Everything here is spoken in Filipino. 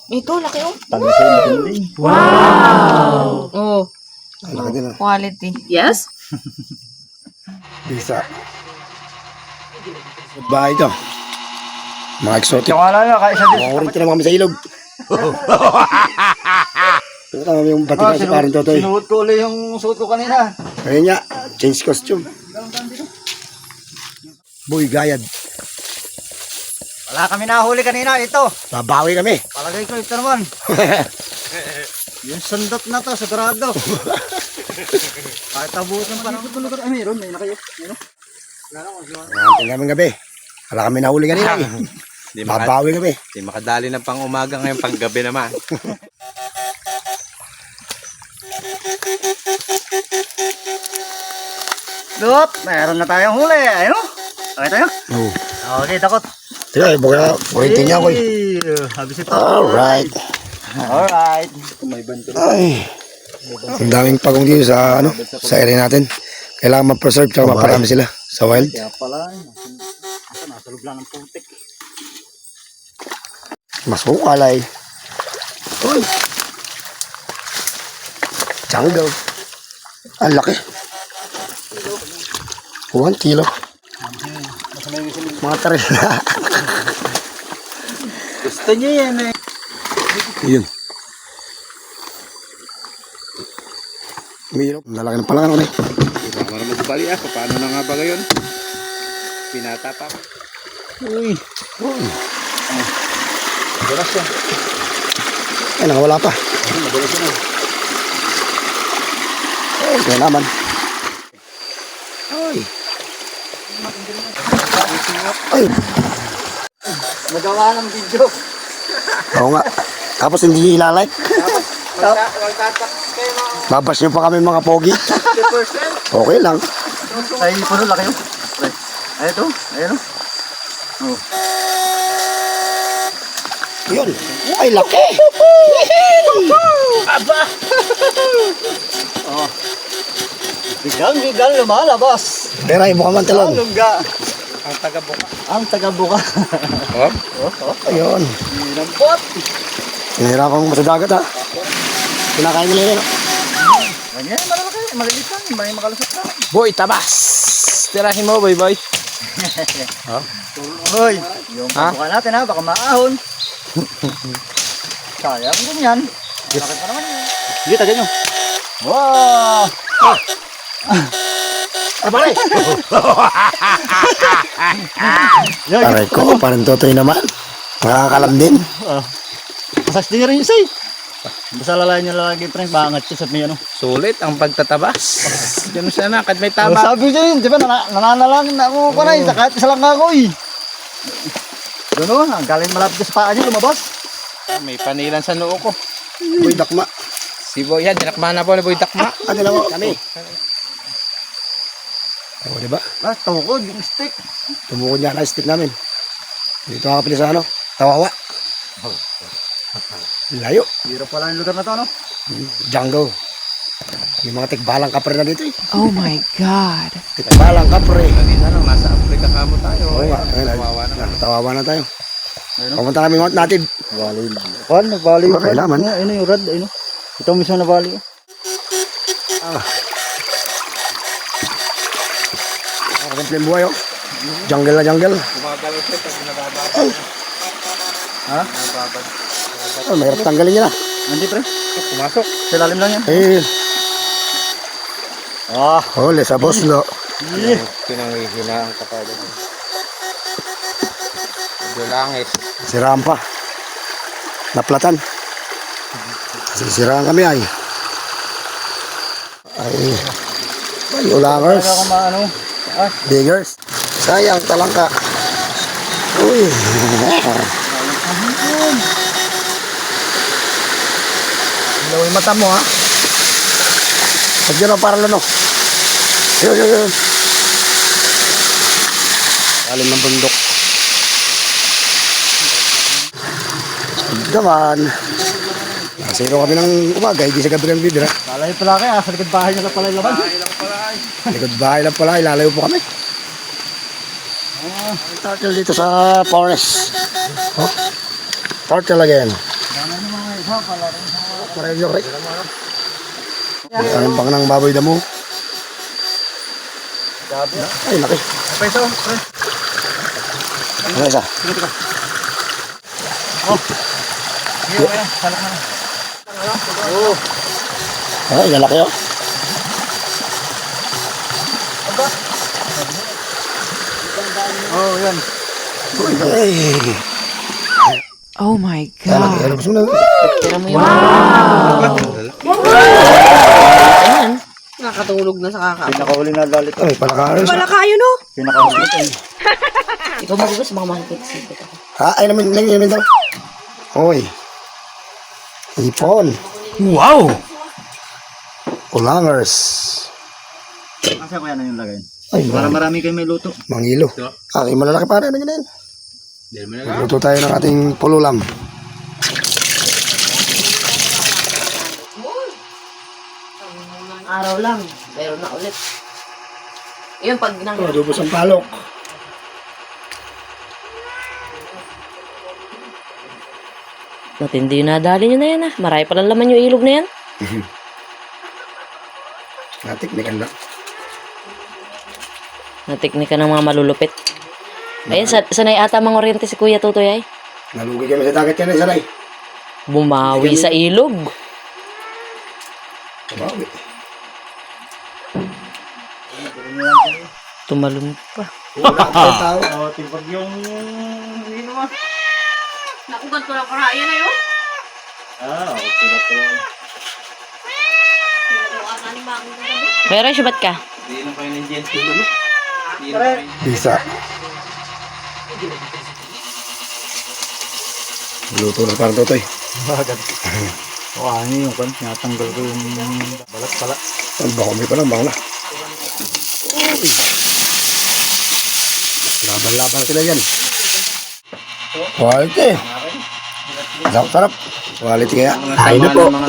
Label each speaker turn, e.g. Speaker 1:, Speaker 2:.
Speaker 1: Ito, laki oh.
Speaker 2: Talisay na hindi.
Speaker 1: Wow! Oh,
Speaker 3: Ang laki din ah.
Speaker 1: quality. Yes?
Speaker 3: Bisa. Bahay ito. Mga exotic.
Speaker 2: Wala na, kaya isa din.
Speaker 3: Mga ulit na kami sa ilog. Ito kami yung batikan sa parin Totoy.
Speaker 2: Sinuot ko ulit yung suot ko kanina.
Speaker 3: Ayun nga, change costume. Boy, gayad.
Speaker 2: Wala kami nahuli kanina, ito.
Speaker 3: Babawi kami.
Speaker 2: Palagay ko ito naman. Yung sundot na to, sigurado. Kahit abutan pa naman. Ay, mayroon, may nakayo.
Speaker 3: Ang namin gabi. Wala kami nahuli kanina eh. Babawi kami.
Speaker 4: Di makadali ng pang umaga ngayon, pang gabi naman.
Speaker 2: Dot, mayroon na tayong huli. Ayun. Okay tayo?
Speaker 3: Oh.
Speaker 2: Okay, takot.
Speaker 3: Sige, bukitin niya ako eh.
Speaker 2: Habis ito.
Speaker 3: Alright.
Speaker 2: Alright.
Speaker 3: Ay. Ang daming pagong dito sa ano, sa area natin. Kailangan ma-preserve tsaka maparami sila sa wild.
Speaker 2: Kaya pala, nasa loob lang ng putik.
Speaker 3: Mas kukalay. Uy. Jungle. Ang laki. 1 kilo. Mga taril na.
Speaker 2: Gusto niya yan eh.
Speaker 3: Yun. Umiinom. Lalaki ng palangan ulit.
Speaker 4: Hindi mo naman bali paano na nga ba ngayon? Pinatapa ko.
Speaker 2: Uy.
Speaker 3: Uy.
Speaker 2: Madulas yan.
Speaker 3: Ay, nakawala pa.
Speaker 2: Madulas yan.
Speaker 3: Ay, kaya naman. Ay. Ay.
Speaker 2: Magawa ng video.
Speaker 3: Oo nga. Tapos hindi ilalike. Babas nyo pa kami mga pogi. Okay lang.
Speaker 2: Ay, puno laki yun. Ay, ito. Ayun o. Oh.
Speaker 3: Yun. Ay, laki.
Speaker 2: Aba! Oh. Bigang lumalabas.
Speaker 3: Pero ay mukhang mantalon.
Speaker 2: Lungga.
Speaker 4: Ang taga-buka.
Speaker 2: Ang taga-buka.
Speaker 4: Oh?
Speaker 3: Ayun.
Speaker 2: Lambot.
Speaker 3: Hinihirapan mo sa dagat ha. Kinakain nila yun.
Speaker 2: Ganyan, malalaki. Maliit lang. May makalusot na.
Speaker 4: Boy, tabas! Tirahin mo, boy, boy.
Speaker 2: Hoy, yung pabuka natin ha. Baka maahon. Sayang din yan. Malaki pa naman yan. Sige, tagay nyo. Wow!
Speaker 3: Abay! Aray ko, parang Totoy naman. Makakalam din.
Speaker 2: Masas din rin yung say. Basta lalayan nyo lagi pre, bangat yun sa may ano.
Speaker 4: Sulit ang pagtatabas. Ganun siya na, kahit may
Speaker 2: Oh,
Speaker 4: tama.
Speaker 2: sabi ko yun, di ba nananalangin na ako pa na yun, kahit isa lang ako eh. Gano'n, ang galing malapit sa paa niya, lumabas.
Speaker 4: May panilan sa noo ko.
Speaker 3: Uy, dakma.
Speaker 4: Si Boy yan, dinakma na po ni Boy Dakma.
Speaker 3: Ano na mo? Kami. O, diba?
Speaker 2: Ah, tukod, yung stick.
Speaker 3: Tumukod niya na stick namin. Dito nga pala sa ano? Tawawa. Layo.
Speaker 2: Hirap pala yung lugar na to, no?
Speaker 3: Jungle. May mga tikbalang kapre na dito eh.
Speaker 1: Oh my God.
Speaker 3: Tikbalang kapre.
Speaker 4: Kanina lang, nasa Africa kamo tayo.
Speaker 3: Oo nga.
Speaker 4: Kawawa naman.
Speaker 3: Tawawa na tayo. Pumunta kami Mount Native.
Speaker 2: Bali lang. Kuan, nabali yung
Speaker 3: Okay, laman.
Speaker 2: Ayun yung rad, ayun. Ito mismo nabali.
Speaker 3: Komplain buhay oh. Jungle na jungle.
Speaker 4: Gumagalaw siya pag nabababa.
Speaker 2: Ha?
Speaker 3: Oh, mahirap tanggalin niya na.
Speaker 2: Hindi pre.
Speaker 4: Pumasok.
Speaker 2: Sa lalim lang yan.
Speaker 3: Eh,
Speaker 2: Ah.
Speaker 3: huli sa boslo.
Speaker 4: Pinangihinaan ka pa doon. Medyo langis.
Speaker 3: Siraan pa. Naplatan. Sisiraan kami ay. Ay, ulangers.
Speaker 2: Kaya ako maano. Ah,
Speaker 3: Diggers. Sayang, talangka. Uy. Ilaw yung mata mo ha. Pag yun para lano. Yun. Alim ng bundok. Naman. Nasiro kami ng umaga, hindi sa gabi ng bibira.
Speaker 2: lalayo pala kayo. Sa likod bahay nila pala yung laban.
Speaker 3: Likod bahay lang pala, ilalayo po kami. Turtle dito sa forest. Oh. Turtle again. Parang yung rek. Ang pang ng baboy damo. Ay, laki.
Speaker 2: Pa isa, pre.
Speaker 3: Ano isa?
Speaker 2: Iyo, kaya. Salak na.
Speaker 3: Ay, lalaki oh.
Speaker 2: Oh, yan.
Speaker 3: Ay,
Speaker 1: Oh my
Speaker 3: lalaki.
Speaker 1: God.
Speaker 3: Ano gusto mo na?
Speaker 1: Tira mo yun. Ayan. Nakatulog na sa kakapo.
Speaker 2: Pinakahuli na lalit.
Speaker 3: Ay, palakaran.
Speaker 1: Wala kayo, no?
Speaker 2: Pinakahuli.
Speaker 1: Ikaw magugas, mga mahigit.
Speaker 3: Ay, namin daw. Hoy. Ipon.
Speaker 2: Wow!
Speaker 3: Ulangers.
Speaker 2: Kasi kaya na yung lagay.
Speaker 3: Ay,
Speaker 2: Para marami kayo may luto.
Speaker 3: mangilo. Ay, malalaki pare. Ano yun?
Speaker 4: Dahil mo na
Speaker 3: Luto tayo ng ating pululam.
Speaker 1: Araw lang. Meron na ulit. Yun, pag nang...
Speaker 3: Adobo sa palok.
Speaker 5: Matindi yung nadali nyo na yan ah. Marami pala laman yung ilog na yan.
Speaker 3: Natiknikan lang.
Speaker 5: Natiknika ng mga malulupit. Ayun, sanay ata mga oriente si Kuya Tutoy ay.
Speaker 3: Nalugi kami sa dagat yan, sanay.
Speaker 5: Bumawi sa ilog.
Speaker 3: Bawi.
Speaker 5: Tumalon pa.
Speaker 3: Wala pa tao.
Speaker 2: Oh, tipag yung... Ano mo?
Speaker 1: Naku, ganito lang karaya na yun.
Speaker 2: Okay, tipag.
Speaker 5: Pero siya ba't ka?
Speaker 4: Hindi lang kayo ng Jens. Hindi lang kayo.
Speaker 3: Bisa. Luto na parang totoy.
Speaker 2: Bagad. O, ano yung kan? Natanggal ko yung balat pala.
Speaker 3: Ang bako may palang bako na. Laban-laban sila yan. Quality. Sarap-sarap. Quality kaya. Ay na po.
Speaker 4: Mga